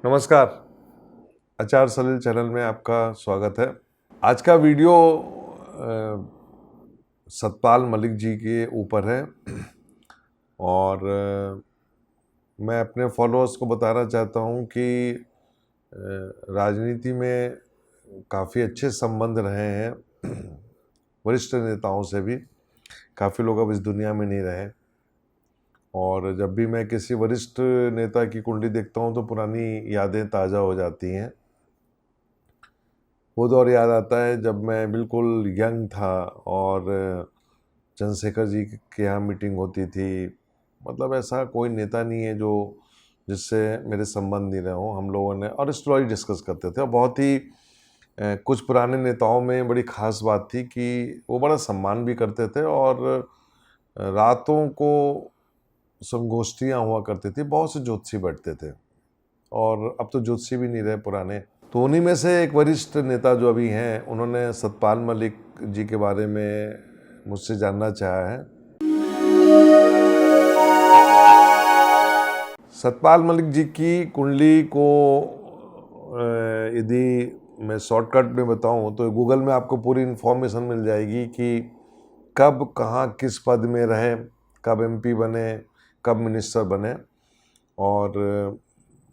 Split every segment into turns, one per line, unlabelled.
नमस्कार। आचार सलील चैनल में आपका स्वागत है। आज का वीडियो सतपाल मलिक जी के ऊपर है और मैं अपने फॉलोअर्स को बताना चाहता हूं कि राजनीति में काफ़ी अच्छे संबंध रहे हैं वरिष्ठ नेताओं से भी। काफ़ी लोग अब इस दुनिया में नहीं रहे और जब भी मैं किसी वरिष्ठ नेता की कुंडली देखता हूं तो पुरानी यादें ताज़ा हो जाती हैं। वो दौर याद आता है जब मैं बिल्कुल यंग था और चंद्रशेखर जी के यहाँ मीटिंग होती थी। मतलब ऐसा कोई नेता नहीं है जो जिससे मेरे संबंध नहीं रहे हों। हम लोगों ने और स्टोरी डिस्कस करते थे और बहुत ही कुछ पुराने नेताओं में बड़ी ख़ास बात थी कि वो बड़ा सम्मान भी करते थे और रातों को संगोष्ठियाँ हुआ करती थी। बहुत से ज्योतिषी बैठते थे और अब तो ज्योतिषी भी नहीं रहे पुराने। तो उन्हीं में से एक वरिष्ठ नेता जो अभी हैं, उन्होंने सतपाल मलिक जी के बारे में मुझसे जानना चाहा है। सतपाल मलिक जी की कुंडली को यदि मैं शॉर्टकट में बताऊं तो गूगल में आपको पूरी इन्फॉर्मेशन मिल जाएगी कि कब कहाँ किस पद में रहे, कब एमपी बने, कब मिनिस्टर बने और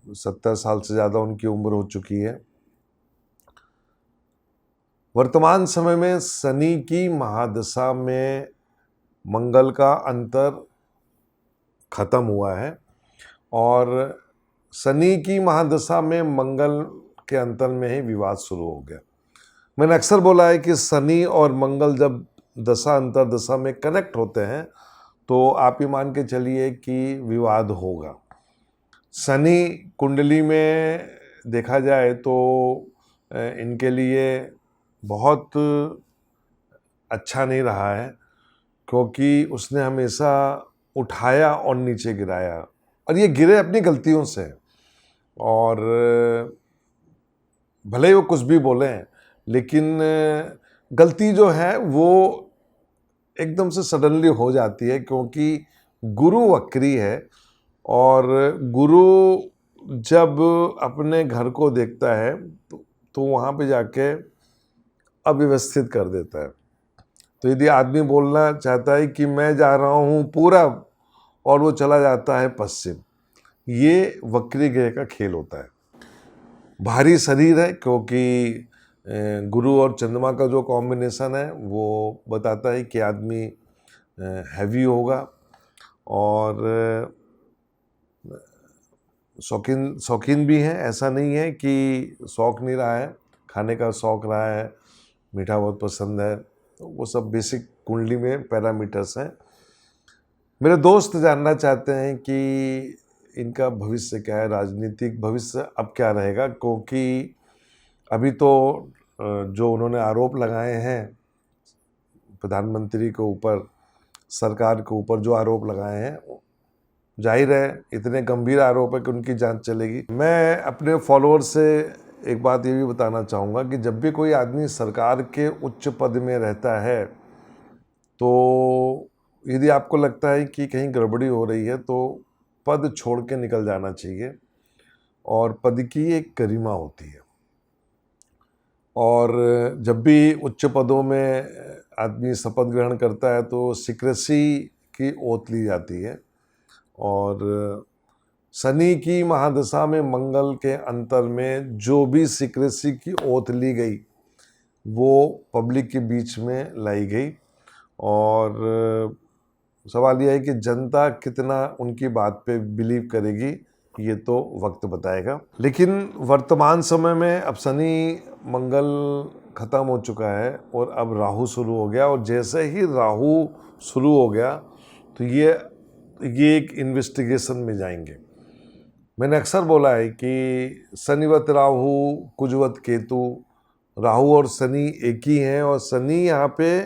70 साल से ज़्यादा उनकी उम्र हो चुकी है। वर्तमान समय में शनि की महादशा में मंगल का अंतर खत्म हुआ है और शनि की महादशा में मंगल के अंतर में ही विवाद शुरू हो गया। मैंने अक्सर बोला है कि शनि और मंगल जब दशा अंतर दशा में कनेक्ट होते हैं तो आप ये मान के चलिए कि विवाद होगा। शनि कुंडली में देखा जाए तो इनके लिए बहुत अच्छा नहीं रहा है क्योंकि उसने हमेशा उठाया और नीचे गिराया और ये गिरे अपनी गलतियों से। और भले ही वो कुछ भी बोलें लेकिन गलती जो है वो एकदम से सडनली हो जाती है क्योंकि गुरु वक्री है और गुरु जब अपने घर को देखता है तो वहाँ पे जाके अव्यवस्थित कर देता है। तो यदि आदमी बोलना चाहता है कि मैं जा रहा हूँ पूरब और वो चला जाता है पश्चिम, ये वक्री ग्रह का खेल होता है। भारी शरीर है क्योंकि गुरु और चंद्रमा का जो कॉम्बिनेशन है वो बताता है कि आदमी हैवी होगा और शौकीन भी हैं। ऐसा नहीं है कि शौक नहीं रहा है, खाने का शौक रहा है, मीठा बहुत पसंद है। तो वो सब बेसिक कुंडली में पैरामीटर्स हैं। मेरे दोस्त जानना चाहते हैं कि इनका भविष्य क्या है, राजनीतिक भविष्य अब क्या रहेगा, क्योंकि अभी तो जो उन्होंने आरोप लगाए हैं प्रधानमंत्री के ऊपर, सरकार के ऊपर जो आरोप लगाए हैं, जाहिर है इतने गंभीर आरोप है कि उनकी जांच चलेगी। मैं अपने फॉलोअर से एक बात ये भी बताना चाहूँगा कि जब भी कोई आदमी सरकार के उच्च पद में रहता है तो यदि आपको लगता है कि कहीं गड़बड़ी हो रही है तो पद छोड़ के निकल जाना चाहिए और पद की एक गरिमा होती है। और जब भी उच्च पदों में आदमी शपथ ग्रहण करता है तो सीक्रेसी की ओथ ली जाती है और शनि की महादशा में मंगल के अंतर में जो भी सीक्रेसी की ओथ ली गई वो पब्लिक के बीच में लाई गई और सवाल यह है कि जनता कितना उनकी बात पे बिलीव करेगी, ये तो वक्त बताएगा। लेकिन वर्तमान समय में अब शनि मंगल ख़त्म हो चुका है और अब राहु शुरू हो गया और जैसे ही राहु शुरू हो गया तो ये एक इन्वेस्टिगेशन में जाएंगे। मैंने अक्सर बोला है कि शनिवत राहु कुजवत केतु, राहु और शनि एक ही हैं और शनि यहाँ पे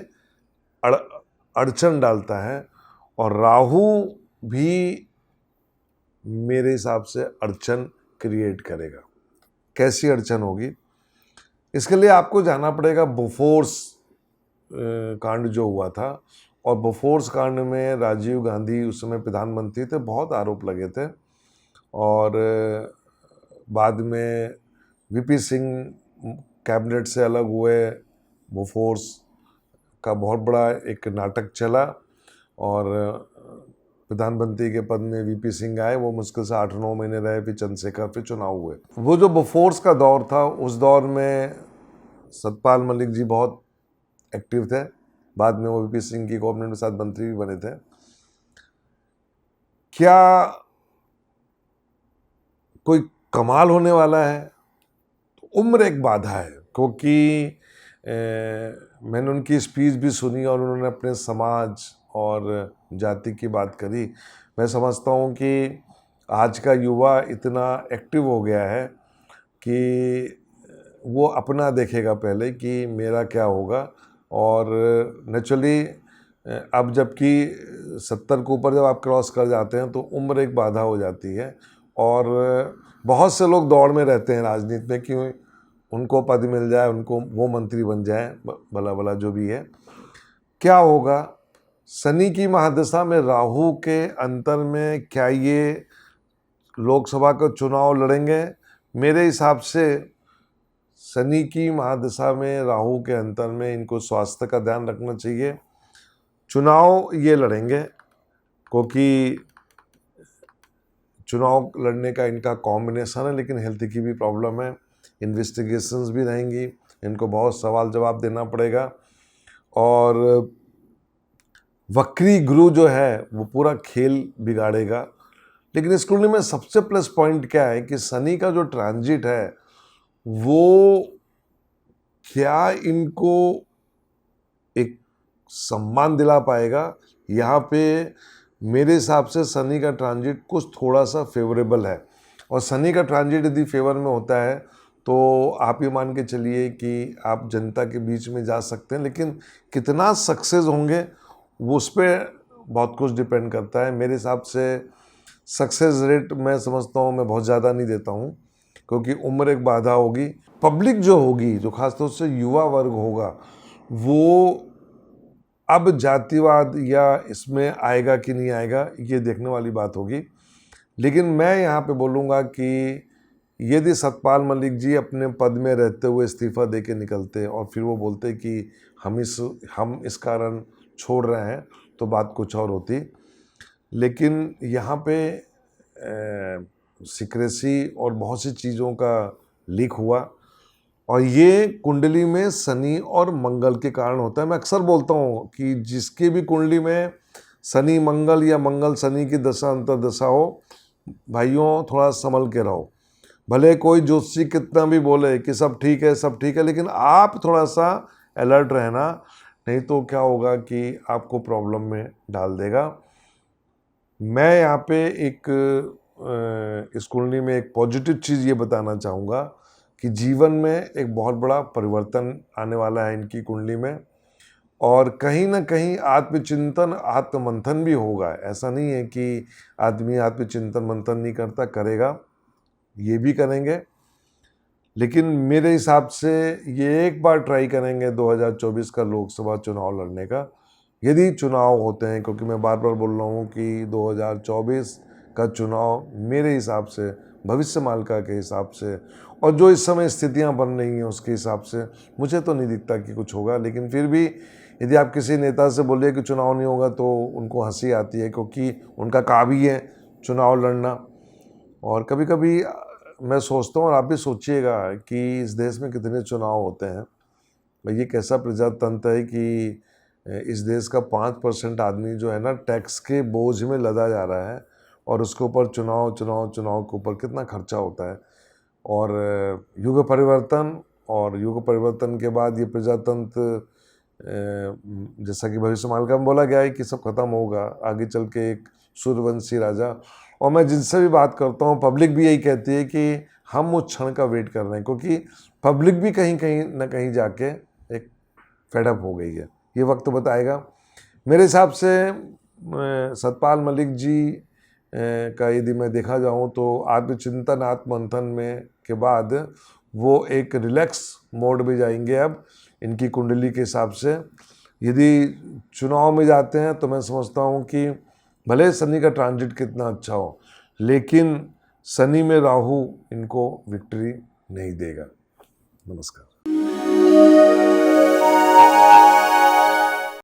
अड़चन डालता है और राहु भी मेरे हिसाब से अड़चन क्रिएट करेगा। कैसी अड़चन होगी, इसके लिए आपको जाना पड़ेगा बोफोर्स कांड जो हुआ था। और बोफोर्स कांड में राजीव गांधी उस समय प्रधानमंत्री थे, बहुत आरोप लगे थे और बाद में वीपी सिंह कैबिनेट से अलग हुए, बोफोर्स का बहुत बड़ा एक नाटक चला और प्रधानमंत्री के पद में वीपी सिंह आए। वो मुश्किल से 8-9 महीने रहे, फिर चंद्रशेखर, फिर चुनाव हुए। वो जो बोफोर्स का दौर था, उस दौर में सतपाल मलिक जी बहुत एक्टिव थे। बाद में वो वीपी सिंह की गवर्नमेंट में साथ मंत्री भी बने थे। क्या कोई कमाल होने वाला है? तो उम्र एक बाधा है, क्योंकि मैंने उनकी स्पीच भी सुनी और उन्होंने अपने समाज और जाति की बात करी। मैं समझता हूँ कि आज का युवा इतना एक्टिव हो गया है कि वो अपना देखेगा पहले कि मेरा क्या होगा। और नेचुरली अब जबकि 70 के ऊपर जब आप क्रॉस कर जाते हैं तो उम्र एक बाधा हो जाती है। और बहुत से लोग दौड़ में रहते हैं राजनीति में कि उनको पद मिल जाए, उनको वो मंत्री बन जाए, भला भला जो भी है। क्या होगा? शनि की महादशा में राहु के अंतर में क्या ये लोकसभा का चुनाव लड़ेंगे? मेरे हिसाब से शनि की महादशा में राहु के अंतर में इनको स्वास्थ्य का ध्यान रखना चाहिए। चुनाव ये लड़ेंगे क्योंकि चुनाव लड़ने का इनका कॉम्बिनेशन है, लेकिन हेल्थ की भी प्रॉब्लम है, इन्वेस्टिगेशंस भी रहेंगी, इनको बहुत सवाल जवाब देना पड़ेगा। और वक्री गुरु जो है वो पूरा खेल बिगाड़ेगा। लेकिन इस कुंडली में सबसे प्लस पॉइंट क्या है कि शनि का जो ट्रांजिट है वो क्या इनको एक सम्मान दिला पाएगा? यहाँ पे मेरे हिसाब से शनि का ट्रांजिट कुछ थोड़ा सा फेवरेबल है। और शनि का ट्रांजिट यदि फेवर में होता है तो आप ये मान के चलिए कि आप जनता के बीच में जा सकते हैं, लेकिन कितना सक्सेस होंगे वो उस पर बहुत कुछ डिपेंड करता है। मेरे हिसाब से सक्सेस रेट मैं समझता हूँ मैं बहुत ज़्यादा नहीं देता हूँ, क्योंकि उम्र एक बाधा होगी। पब्लिक जो होगी, जो खासतौर से युवा वर्ग होगा, वो अब जातिवाद या इसमें आएगा कि नहीं आएगा ये देखने वाली बात होगी। लेकिन मैं यहाँ पे बोलूँगा कि यदि सतपाल मलिक जी अपने पद में रहते हुए इस्तीफा दे के निकलते और फिर वो बोलते कि हम इस कारण छोड़ रहे हैं, तो बात कुछ और होती। लेकिन यहाँ पे सीक्रेसी और बहुत सी चीज़ों का लीक हुआ, और ये कुंडली में शनि और मंगल के कारण होता है। मैं अक्सर बोलता हूँ कि जिसकी भी कुंडली में शनि मंगल या मंगल शनि की दशा अंतर्दशा हो, भाइयों थोड़ा संभल के रहो। भले कोई ज्योतिषी कितना भी बोले कि सब ठीक है सब ठीक है, लेकिन आप थोड़ा सा अलर्ट रहना, नहीं तो क्या होगा कि आपको प्रॉब्लम में डाल देगा। मैं यहाँ पे इस कुंडली में एक पॉजिटिव चीज़ ये बताना चाहूँगा कि जीवन में एक बहुत बड़ा परिवर्तन आने वाला है इनकी कुंडली में, और कहीं ना कहीं आत्मचिंतन आत्ममंथन भी होगा। ऐसा नहीं है कि आदमी आत्मचिंतन मंथन नहीं करता, करेगा, ये भी करेंगे। लेकिन मेरे हिसाब से ये एक बार ट्राई करेंगे 2024 का लोकसभा चुनाव लड़ने का, यदि चुनाव होते हैं, क्योंकि मैं बार बार बोल रहा हूँ कि 2024 का चुनाव मेरे हिसाब से, भविष्यमालिका के हिसाब से और जो इस समय स्थितियाँ बन रही हैं उसके हिसाब से मुझे तो नहीं दिखता कि कुछ होगा। लेकिन फिर भी यदि आप किसी नेता से बोलिए कि चुनाव नहीं होगा तो उनको हंसी आती है, क्योंकि उनका काम ही है चुनाव लड़ना। और कभी कभी मैं सोचता हूँ, और आप भी सोचिएगा कि इस देश में कितने चुनाव होते हैं। ये कैसा प्रजातंत्र है कि इस देश का 5% आदमी जो है ना टैक्स के बोझ में लदा जा रहा है, और उसके ऊपर चुनाव चुनाव चुनाव के ऊपर कितना खर्चा होता है। और युग परिवर्तन के बाद ये प्रजातंत्र, जैसा कि भविष्यवाणी में बोला गया है कि सब खत्म होगा आगे चल के, एक सूर्यवंशी राजा। और मैं जिनसे भी बात करता हूँ पब्लिक भी यही कहती है कि हम उस क्षण का वेट कर रहे हैं, क्योंकि पब्लिक भी कहीं कहीं ना कहीं जाके एक फेडअप हो गई है। ये वक्त बताएगा। मेरे हिसाब से सतपाल मलिक जी का यदि मैं देखा जाऊँ तो आत्मचिंतन आत्ममंथन में के बाद वो एक रिलैक्स मोड में जाएंगे अब इनकी कुंडली के हिसाब से। यदि चुनाव में जाते हैं तो मैं समझता हूँ कि भले शनि का ट्रांजिट कितना अच्छा हो, लेकिन शनि में राहु इनको विक्ट्री नहीं देगा। नमस्कार।